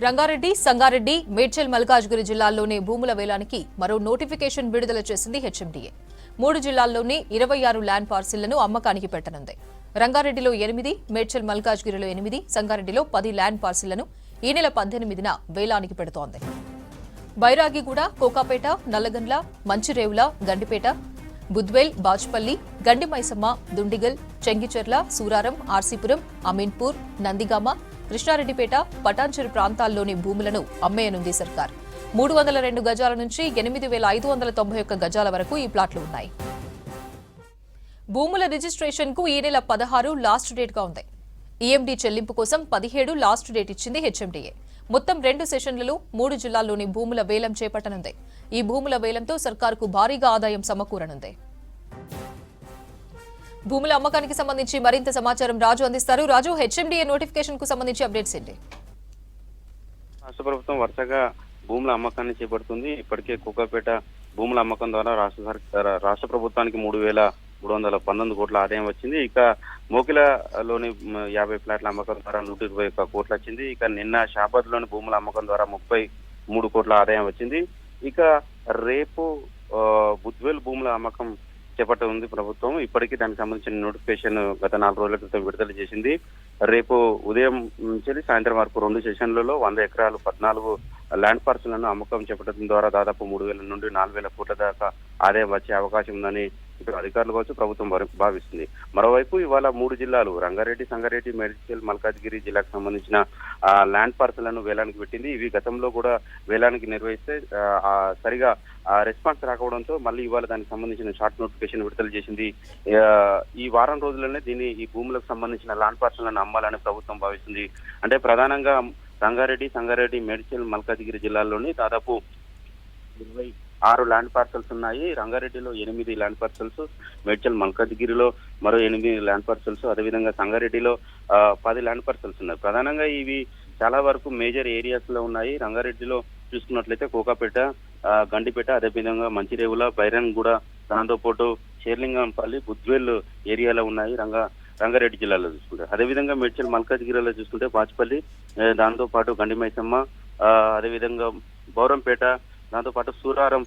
రంగారెడ్డి, సంగారెడ్డి, మేడ్చల్, మల్కాజ్గిరి జిల్లాల్లోని భూముల వేలానికి మరో నోటిఫికేషన్ విడుదల చేసింది హెచ్ఎండీఏ. 3 జిల్లాల్లోని 26 ల్యాండ్ పార్సిళ్లను అమ్మకానికి పెట్టనుంది. రంగారెడ్డిలో 8, మేడ్చల్, మల్కాజ్గిరిలో 8, సంగారెడ్డిలో 10 ల్యాండ్ పార్సిళ్లను ఈ నెల 18న వేలానికి పెడుతోంది. బైరాగిగూడ, కోకాపేట, నల్లగండ్ల, మంచిరేవుల, గండిపేట, బుద్వేల్, బాజ్పల్లి, గండిమైసమ్మ, దుండిగల్, చెంగిచెర్ల, సూరారం, ఆర్సీపురం, అమీన్పూర్, నందిగామ, కృష్ణారెడ్డిపేట, పటాన్చెరు ప్రాంతాల్లోని భూములను అమ్మేయనుంది సర్కార్. 302 గజాల నుంచి 8,591 గజాల వరకు ఈ ప్లాట్లు ఉన్నాయి. భూముల రిజిస్ట్రేషన్ కు ఈ నెల 16 లాస్ట్ డేట్ గా ఉంది. ఈఎండీ చెల్లింపు కోసం 17 లాస్ట్ డేట్ ఇచ్చింది హెచ్ఎండీఏ. మొత్తం 2 సెషన్లలో 3 జిల్లాల్లోని భూముల వేలం చేపట్టనుంది. ఈ భూముల వేలంతో సర్కారుకు భారీగా ఆదాయం సమకూరనుంది. భూముల అమ్మకానికి సంబంధించి మరింత సమాచారం రాజు అందిస్తారు. రాజు, హెచ్ఎండీఏ నోటిఫికేషన్ కు సంబంధించి అప్డేట్స్ ఏంటి? రాష్ట్ర ప్రభుత్వం వరుసగా భూముల అమ్మకాన్ని చేపడుతుంది. ఇప్పటికే కోకాపేట భూముల అమ్మకం ద్వారా రాష్ట్ర ప్రభుత్వానికి 3,319 కోట్ల ఆదాయం వచ్చింది. ఇక మోకిలలోని 50 ఫ్లాట్ల అమ్మకం ద్వారా 121 కోట్లు వచ్చింది. ఇక నిన్న షాబాద్ లోని భూముల అమ్మకం ద్వారా 33 కోట్ల ఆదాయం వచ్చింది. ఇక రేపు బుద్వేల్ భూముల అమ్మకం చేపట్టనుంది ప్రభుత్వం. ఇప్పటికీ దానికి సంబంధించిన నోటిఫికేషన్ గత 4 రోజుల క్రితం విడుదల చేసింది. రేపు ఉదయం నుంచి సాయంత్రం వరకు 2 సెషన్లలో 100 ఎకరాలు 14 ల్యాండ్ పార్సల్లను అమ్మకం చేపట్టడం ద్వారా దాదాపు 3,000 నుండి 4,000 కోట్ల దాకా ఆదాయం వచ్చే అవకాశం ఉందని ఇటు అధికారులు కావచ్చు ప్రభుత్వం భావిస్తుంది. మరోవైపు ఇవాళ 3 జిల్లాలు రంగారెడ్డి, సంగారెడ్డి, మేడ్చల్, మల్కాజ్గిరి జిల్లాకు సంబంధించిన ల్యాండ్ పార్సల్లను వేలానికి పెట్టింది. ఇవి గతంలో కూడా వేలానికి నిర్వహిస్తే సరిగా రెస్పాన్స్ రాకపోవడంతో మళ్ళీ ఇవాళ దానికి సంబంధించిన షార్ట్ నోటిఫికేషన్ విడుదల చేసింది. ఈ వారం రోజుల్లోనే ఈ భూములకు సంబంధించిన ల్యాండ్ పార్సల్లను అమ్మాలని ప్రభుత్వం భావిస్తుంది. అంటే ప్రధానంగా రంగారెడ్డి, సంగారెడ్డి, మేడ్చల్, మల్కాజ్గిరి జిల్లాల్లోని దాదాపు 26 ల్యాండ్ పార్సల్స్ ఉన్నాయి. రంగారెడ్డిలో 8 ల్యాండ్ పార్సల్స్, మేడ్చల్, మల్కాజ్గిరిలో మరో 8 ల్యాండ్ పార్సల్స్, అదేవిధంగా సంగారెడ్డిలో 10 ల్యాండ్ పార్సల్స్ ఉన్నాయి. ప్రధానంగా ఇవి చాలా వరకు మేజర్ ఏరియాస్ లో ఉన్నాయి. రంగారెడ్డిలో చూసుకున్నట్లయితే కోకాపేట, గండిపేట, అదేవిధంగా మంచిరేవుల, బైరన్గూడ, దాంతోపాటు షేర్లింగంపల్లి, బుద్వేల్ ఏరియాలో ఉన్నాయి రంగారెడ్డి జిల్లాలో చూసుకుంటే. అదేవిధంగా మేడ్చల్, మల్కాజ్గిరిలో చూసుకుంటే బాజ్పల్లి, దాంతో పాటు గండిమైసమ్మ, అదేవిధంగా బౌరంపేట, దాంతో పాటు సూరారం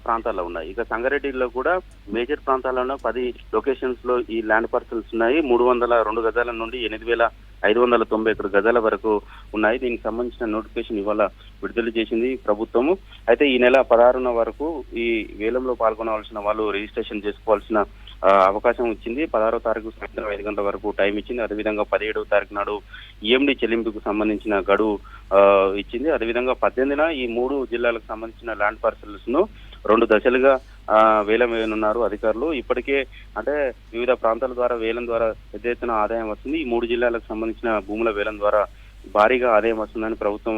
ప్రాంతాల్లో ఉన్నాయి. ఇక సంగారెడ్డిలో కూడా మేజర్ ప్రాంతాల్లో 10 లొకేషన్స్ లో ఈ ల్యాండ్ పార్సల్స్ ఉన్నాయి. 302 గజాల నుండి 8,591 గజాల వరకు ఉన్నాయి. దీనికి సంబంధించిన నోటిఫికేషన్ ఇవాళ విడుదల చేసింది ప్రభుత్వము. అయితే ఈ నెల 16న వరకు ఈ వేలంలో పాల్గొనవలసిన వాళ్ళు రిజిస్ట్రేషన్ చేసుకోవాల్సిన అవకాశం ఇచ్చింది. 16వ తారీఖు సాయంత్రం 5 గంటల వరకు టైం ఇచ్చింది. అదేవిధంగా 17వ తారీఖు నాడు ఈఎండీ చెల్లింపుకు సంబంధించిన గడువు ఇచ్చింది. అదేవిధంగా 18న ఈ 3 జిల్లాలకు సంబంధించిన ల్యాండ్ పార్సల్స్ ను 2 దశలుగా వేలం వేయనున్నారు అధికారులు. ఇప్పటికే అంటే వివిధ ప్రాంతాల ద్వారా వేలం ద్వారా పెద్ద ఎత్తున ఆదాయం వస్తుంది. ఈ 3 జిల్లాలకు సంబంధించిన భూముల వేలం ద్వారా భారీగా ఆదాయం వస్తుందని ప్రభుత్వం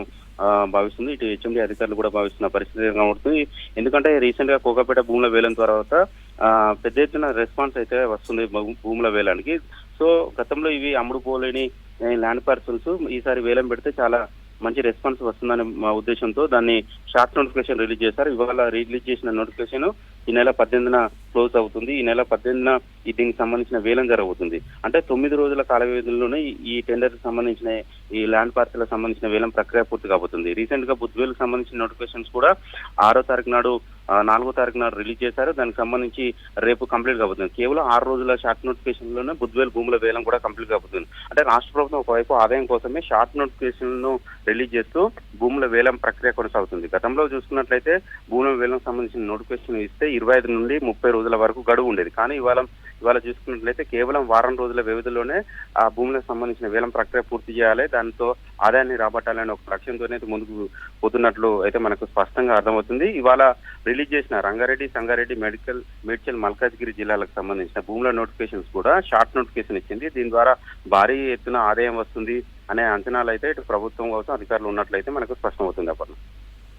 భావిస్తుంది. ఇటు హెచ్ఎండీ అధికారులు కూడా భావిస్తున్న పరిస్థితి కనబడుతుంది. ఎందుకంటే రీసెంట్ గా కోకాపేట భూముల వేలం తర్వాత పెద్ద ఎత్తున రెస్పాన్స్ అయితే వస్తుంది భూముల వేలానికి. సో గతంలో ఇవి అమ్ముడుపోలేని ల్యాండ్ పార్సల్స్ ఈసారి వేలం పెడితే చాలా మంచి రెస్పాన్స్ వస్తుందనే మా ఉద్దేశంతో దాన్ని షార్ట్ నోటిఫికేషన్ రిలీజ్ చేశారు. ఇవాళ రిలీజ్ చేసిన నోటిఫికేషన్ ఈ నెల 18న క్లోజ్ అవుతుంది. ఈ నెల 18న దీనికి సంబంధించిన వేలం జరగబోతుంది. అంటే 9 రోజుల కాల వ్యవధిలోనే ఈ టెండర్ సంబంధించిన ఈ ల్యాండ్ పార్సల్ సంబంధించిన వేలం ప్రక్రియ పూర్తి కాబోతుంది. రీసెంట్ గా బుద్వేల్ సంబంధించిన నోటిఫికేషన్స్ కూడా 6వ తారీఖు నాడు 4వ తారీఖు నాడు రిలీజ్ చేశారు. దానికి సంబంధించి రేపు కంప్లీట్ కాబోతుంది. కేవలం 6 రోజుల షార్ట్ నోటిఫికేషన్ లోనే బుద్వేల్ భూముల వేలం కూడా కంప్లీట్ కాబోతుంది. అంటే రాష్ట్ర ప్రభుత్వం ఒకవైపు ఆదాయం కోసమే షార్ట్ నోటిఫికేషన్ ను రిలీజ్ చేస్తూ భూముల వేలం ప్రక్రియ కొనసాగుతుంది. గతంలో చూసుకున్నట్లయితే భూముల వేలం సంబంధించిన నోటిఫికేషన్ ఇస్తే 25 నుండి 30 రోజుల వరకు గడువు ఉండేది. కానీ ఇవాళ చూసుకున్నట్లయితే కేవలం వారం రోజుల వ్యవధిలోనే ఆ భూములకు సంబంధించిన వేలం ప్రక్రియ పూర్తి చేయాలి, దాంతో ఆదాయాన్ని రాబట్టాలని ఒక లక్ష్యంతోనే ముందుకు పోతున్నట్లు అయితే మనకు స్పష్టంగా అర్థమవుతుంది. ఇవాళ రిలీజ్ చేసిన రంగారెడ్డి, సంగారెడ్డి, మేడ్చల్, మల్కాజ్గిరి జిల్లాలకు సంబంధించిన భూముల నోటిఫికేషన్స్ కూడా షార్ట్ నోటిఫికేషన్ ఇచ్చింది. దీని ద్వారా భారీ ఎత్తున ఆదాయం వస్తుంది అనే అంచనాలు అయితే ఇటు ప్రభుత్వం కోసం అధికారులు ఉన్నట్లయితే మనకు స్పష్టమవుతుంది. అప్పుడు